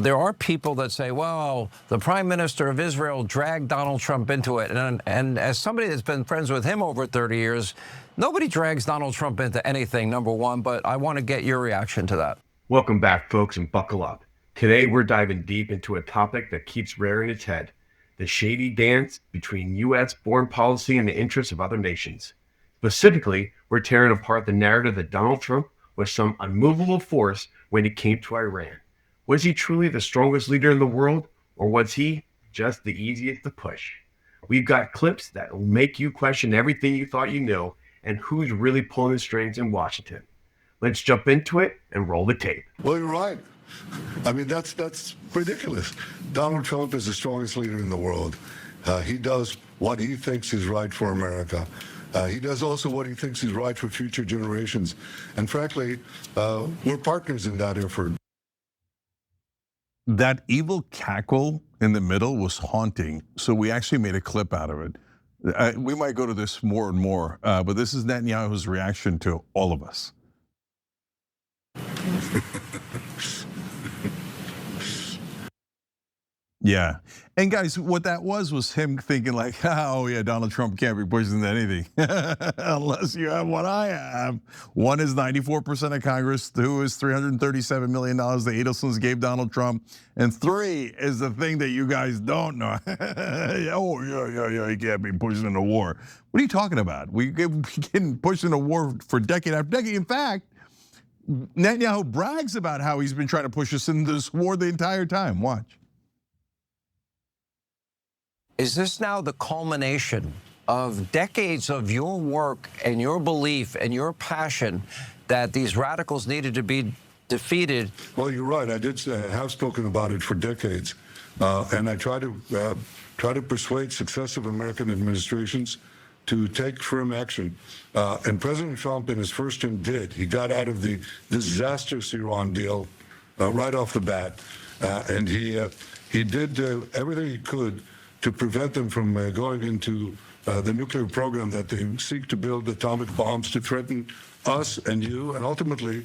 there are people that say, well, the Prime Minister of Israel dragged Donald Trump into it. And as somebody that's been friends with him over 30 years, nobody drags Donald Trump into anything, number one, but I want to get your reaction to that. Welcome back, folks, and buckle up. Today, we're diving deep into a topic that keeps rearing its head, the shady dance between U.S. foreign policy and the interests of other nations. Specifically, we're tearing apart the narrative that Donald Trump was some unmovable force when it came to Iran. Was he truly the strongest leader in the world, or was he just the easiest to push? We've got clips that will make you question everything you thought you knew and who's really pulling the strings in Washington. Let's jump into it and roll the tape. Well, you're right. I mean, that's ridiculous. Donald Trump is the strongest leader in the world. He does what he thinks is right for America. He does also what he thinks is right for future generations. And frankly, we're partners in that effort. That evil cackle in the middle was haunting, so we actually made a clip out of it. We might go to this more and more, but this is Netanyahu's reaction to all of us. Yeah, and guys, what that was him thinking like, oh yeah, Donald Trump can't be pushed into anything unless you have what I have. One is 94% of Congress, two is $337 million the Adelsons gave Donald Trump, and three is the thing that you guys don't know. Oh yeah, he can't be pushed into war. What are you talking about? We getting pushed into war for decade after decade. In fact, Netanyahu brags about how he's been trying to push us into this war the entire time. Watch. Is this now the culmination of decades of your work and your belief and your passion that these radicals needed to be defeated? Well, you're right. I did say, I have spoken about it for decades, and I try to persuade successive American administrations to take firm action. And President Trump, in his first term, did. He got out of the disastrous Iran deal right off the bat, and he did everything he could to prevent them from going into the nuclear program that they seek to build atomic bombs to threaten us and you, and ultimately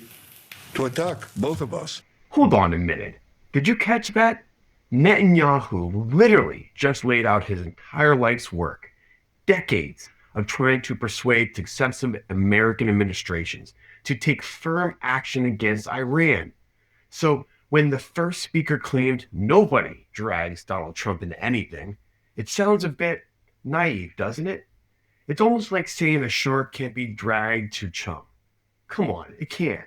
to attack both of us. Hold on a minute. Did you catch that? Netanyahu literally just laid out his entire life's work, decades of trying to persuade successive American administrations to take firm action against Iran. So when the first speaker claimed nobody drags Donald Trump into anything, it sounds a bit naive, doesn't it? It's almost like saying a shark can't be dragged to chum. Come on, it can't.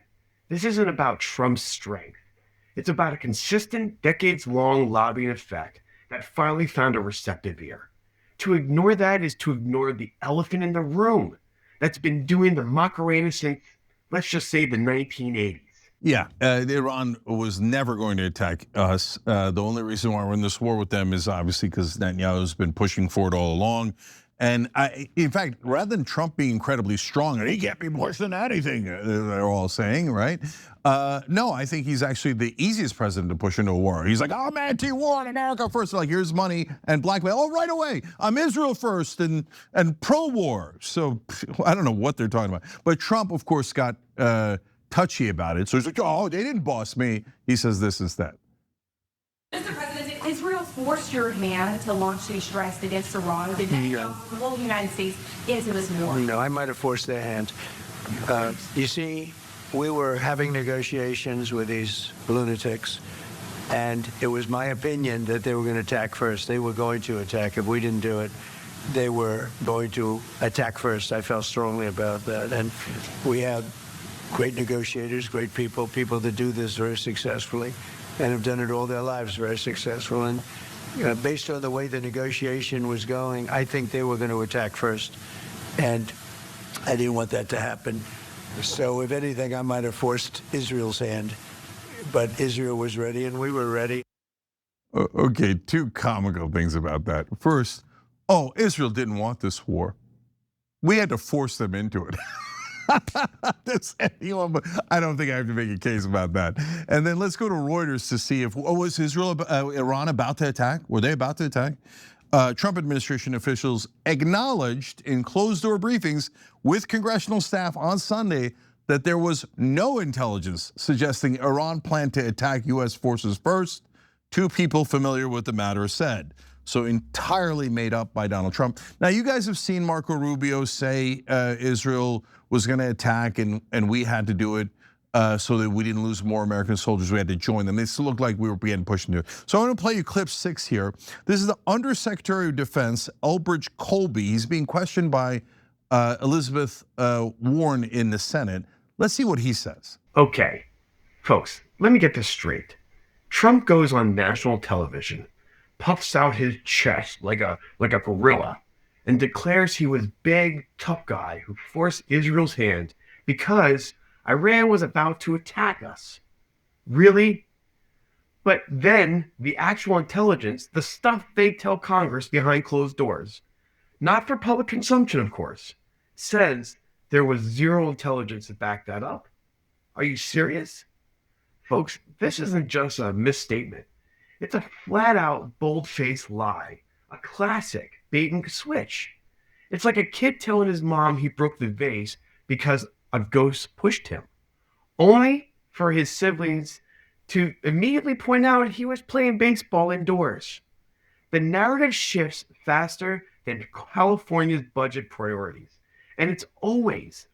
This isn't about Trump's strength. It's about a consistent, decades-long lobbying effect that finally found a receptive ear. To ignore that is to ignore the elephant in the room that's been doing the Macarena since, let's just say, the 1980s. Yeah, Iran was never going to attack us. The only reason why we're in this war with them is obviously because Netanyahu's been pushing for it all along. And in fact, rather than Trump being incredibly strong, and he can't be pushed into anything, they're all saying, right? No, I think he's actually the easiest president to push into a war. He's like, oh, I'm anti-war in America first. Like, here's money and blackmail. Oh, right away, I'm Israel first and pro-war. So I don't know what they're talking about. But Trump, of course, got touchy about it. So he's like, oh, they didn't boss me. He says this instead. Mr. President, did Israel force your hand to launch these strikes against Iran? Did they go the whole United States into this war? No, I might have forced their hand. You see, we were having negotiations with these lunatics, and it was my opinion that they were going to attack first. They were going to attack. If we didn't do it, they were going to attack first. I felt strongly about that. And we have great negotiators, great people that do this very successfully and have done it all their lives very successful. And based on the way the negotiation was going, I think they were going to attack first. And I didn't want that to happen. So if anything, I might have forced Israel's hand. But Israel was ready and we were ready. Okay, two comical things about that. First, Israel didn't want this war. We had to force them into it. I don't think I have to make a case about that. And then let's go to Reuters to see if, was Iran about to attack? Were they about to attack? Trump administration officials acknowledged in closed-door briefings with congressional staff on Sunday that there was no intelligence suggesting Iran planned to attack US forces first. two people familiar with the matter said. So entirely made up by Donald Trump. Now you guys have seen Marco Rubio say Israel was gonna attack and we had to do it so that we didn't lose more American soldiers, we had to join them. It still looked like we were being pushed into it. So I'm gonna play you clip 6 here. This is the Undersecretary of Defense, Elbridge Colby. He's being questioned by Elizabeth Warren in the Senate. Let's see what he says. Okay, folks, let me get this straight. Trump goes on national television, puffs out his chest like a gorilla, and declares he was big, tough guy who forced Israel's hand because Iran was about to attack us. Really? But then the actual intelligence, the stuff they tell Congress behind closed doors, not for public consumption, of course, says there was zero intelligence to back that up. Are you serious? Folks, this isn't just a misstatement. It's a flat-out, bold-faced lie, a classic bait and switch. It's like a kid telling his mom he broke the vase because a ghost pushed him, only for his siblings to immediately point out he was playing baseball indoors. The narrative shifts faster than California's budget priorities, and it's always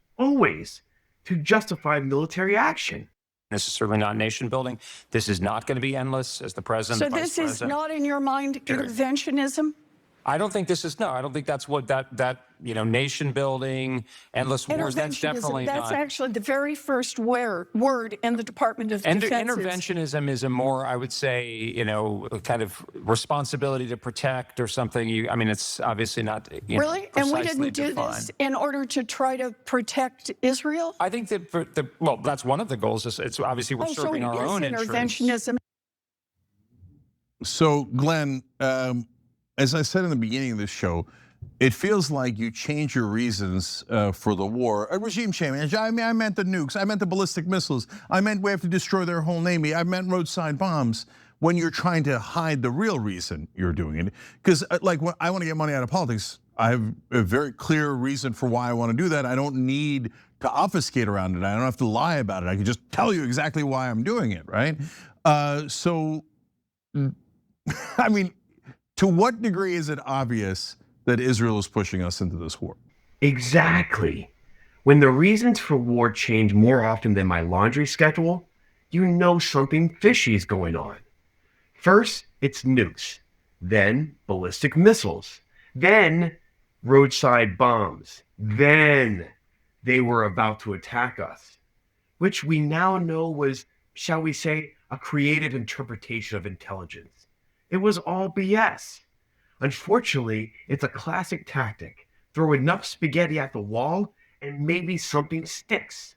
to justify military action. This is certainly not nation building. This is not going to be endless, as the president. So the vice this is president. not, in your mind, interventionism? I don't think this is. No, I don't think that's what that nation building, endless wars. That's definitely That's not. actually the very first word in the Department of Defense. Interventionism is a more, I would say, kind of responsibility to protect or something. I mean, it's obviously not. Really? And we precisely didn't do defined. this in order to try to protect Israel? I think that well, that's one of the goals. It's obviously we're serving our own interests. Interventionism. So Glenn, as I said in the beginning of this show, it feels like you change your reasons for the war. A regime change. I mean, I meant the nukes. I meant the ballistic missiles. I meant we have to destroy their whole navy. I meant roadside bombs. When you're trying to hide the real reason you're doing it, because like when I want to get money out of politics, I have a very clear reason for why I want to do that. I don't need to obfuscate around it. I don't have to lie about it. I can just tell you exactly why I'm doing it, right? So, I mean, to what degree is it obvious that Israel is pushing us into this war? Exactly. When the reasons for war change more often than my laundry schedule, you know something fishy is going on. First, it's nukes, then ballistic missiles, then roadside bombs, then they were about to attack us, which we now know was, shall we say, a creative interpretation of intelligence. It was all BS. Unfortunately, it's a classic tactic. Throw enough spaghetti at the wall and maybe something sticks.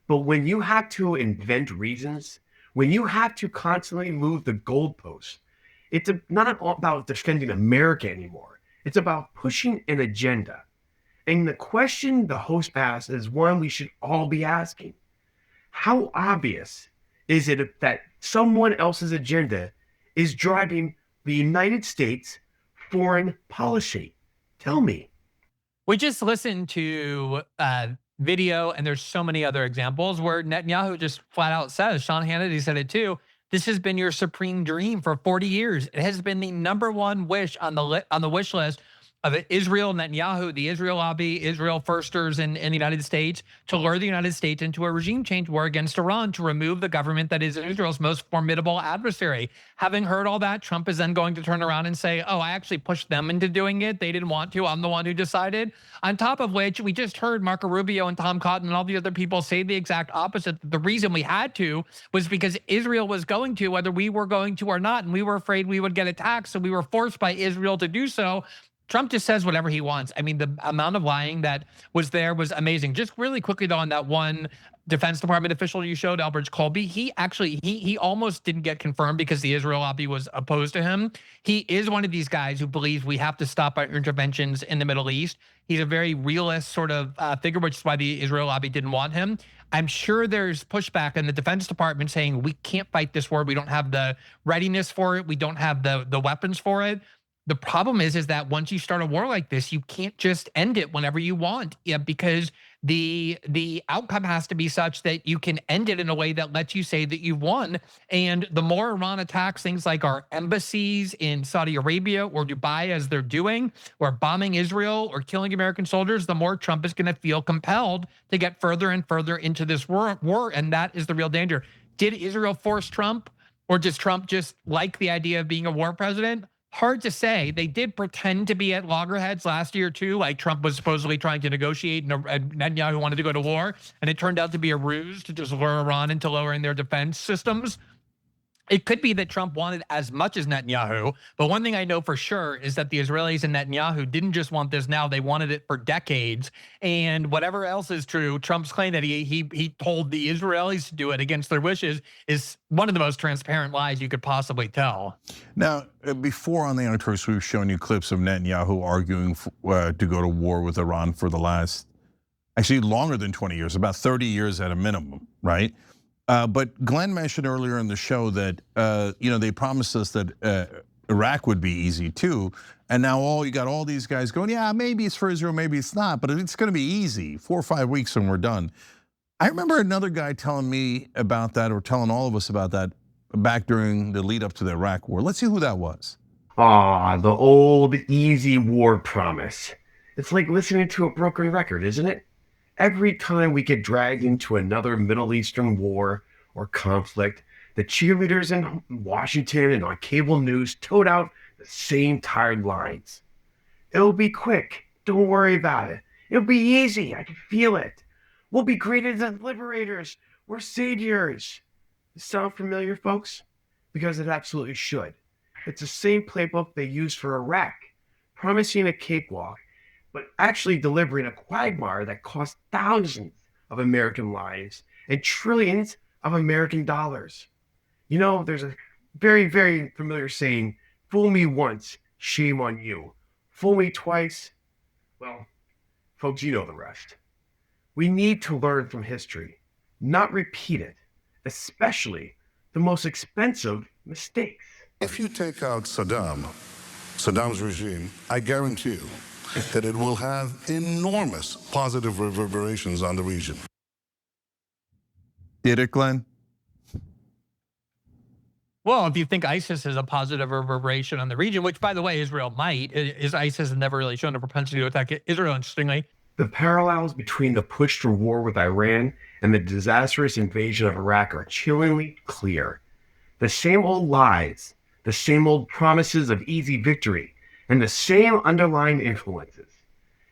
But when you have to invent reasons, when you have to constantly move the goalposts, it's not about defending America anymore. It's about pushing an agenda. And the question the host asks is one we should all be asking. How obvious is it that someone else's agenda is driving the United States foreign policy? Tell me. We just listened to video, and there's so many other examples where Netanyahu just flat out says, Sean Hannity said it too, this has been your supreme dream for 40 years. It has been the #1 wish on the wish list of Israel, Netanyahu, the Israel lobby, Israel firsters in the United States, to lure the United States into a regime change war against Iran to remove the government that is Israel's most formidable adversary. Having heard all that, Trump is then going to turn around and say, oh, I actually pushed them into doing it. They didn't want to. I'm the one who decided. On top of which, we just heard Marco Rubio and Tom Cotton and all the other people say the exact opposite. The reason we had to was because Israel was going to, whether we were going to or not, and we were afraid we would get attacked, so we were forced by Israel to do so. Trump just says whatever he wants. I mean, the amount of lying that was there was amazing. Just really quickly though, on that one Defense Department official you showed, Elbridge Colby, he almost didn't get confirmed because the Israel lobby was opposed to him. He is one of these guys who believes we have to stop our interventions in the Middle East. He's a very realist sort of figure, which is why the Israel lobby didn't want him. I'm sure there's pushback in the Defense Department saying we can't fight this war. We don't have the readiness for it. We don't have the weapons for it. The problem is that once you start a war like this, you can't just end it whenever you want, because the outcome has to be such that you can end it in a way that lets you say that you've won. And the more Iran attacks things like our embassies in Saudi Arabia or Dubai, as they're doing, or bombing Israel or killing American soldiers, the more Trump is going to feel compelled to get further and further into this war. And that is the real danger. Did Israel force Trump, or does Trump just like the idea of being a war president? Hard to say. They did pretend to be at loggerheads last year too, like Trump was supposedly trying to negotiate and Netanyahu wanted to go to war, and it turned out to be a ruse to just lure Iran into lowering their defense systems. It could be that Trump wanted as much as Netanyahu, but one thing I know for sure is that the Israelis and Netanyahu didn't just want this now, they wanted it for decades. And whatever else is true, Trump's claim that he told the Israelis to do it against their wishes is one of the most transparent lies you could possibly tell. Now, before on the Anatolis, we've shown you clips of Netanyahu arguing to go to war with Iran for the last, actually longer than 20 years, about 30 years at a minimum, right? But Glenn mentioned earlier in the show that they promised us that Iraq would be easy too, and now you got all these guys going, yeah, maybe it's for Israel, maybe it's not, but it's going to be easy, 4 or 5 weeks and we're done. I remember another guy telling me about that, or telling all of us about that, back during the lead up to the Iraq war. Let's see who that was. The old easy war promise. It's like listening to a broken record, isn't it? Every time we get dragged into another Middle Eastern war or conflict, the cheerleaders in Washington and on cable news tote out the same tired lines. It'll be quick. Don't worry about it. It'll be easy. I can feel it. We'll be greeted as liberators. We're saviors. Sound familiar, folks? Because it absolutely should. It's the same playbook they used for Iraq, promising a cakewalk, but actually delivering a quagmire that cost thousands of American lives and trillions of American dollars. You know, there's a very, very familiar saying, fool me once, shame on you. Fool me twice, well, folks, you know the rest. We need to learn from history, not repeat it, especially the most expensive mistakes. If you take out Saddam's regime, I guarantee you that it will have enormous positive reverberations on the region. Did it, Glenn? Well, if you think ISIS is a positive reverberation on the region, which by the way, Israel might, is ISIS has never really shown a propensity to attack Israel, interestingly. The parallels between the push to war with Iran and the disastrous invasion of Iraq are chillingly clear. The same old lies, the same old promises of easy victory, and the same underlying influences.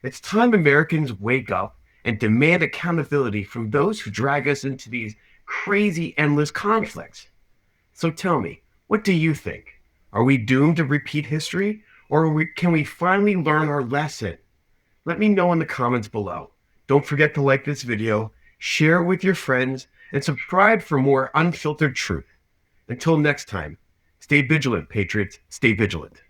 It's time Americans wake up and demand accountability from those who drag us into these crazy, endless conflicts. So tell me, what do you think? Are we doomed to repeat history, or can we finally learn our lesson? Let me know in the comments below. Don't forget to like this video, share it with your friends, and subscribe for more unfiltered truth. Until next time, stay vigilant, patriots, stay vigilant.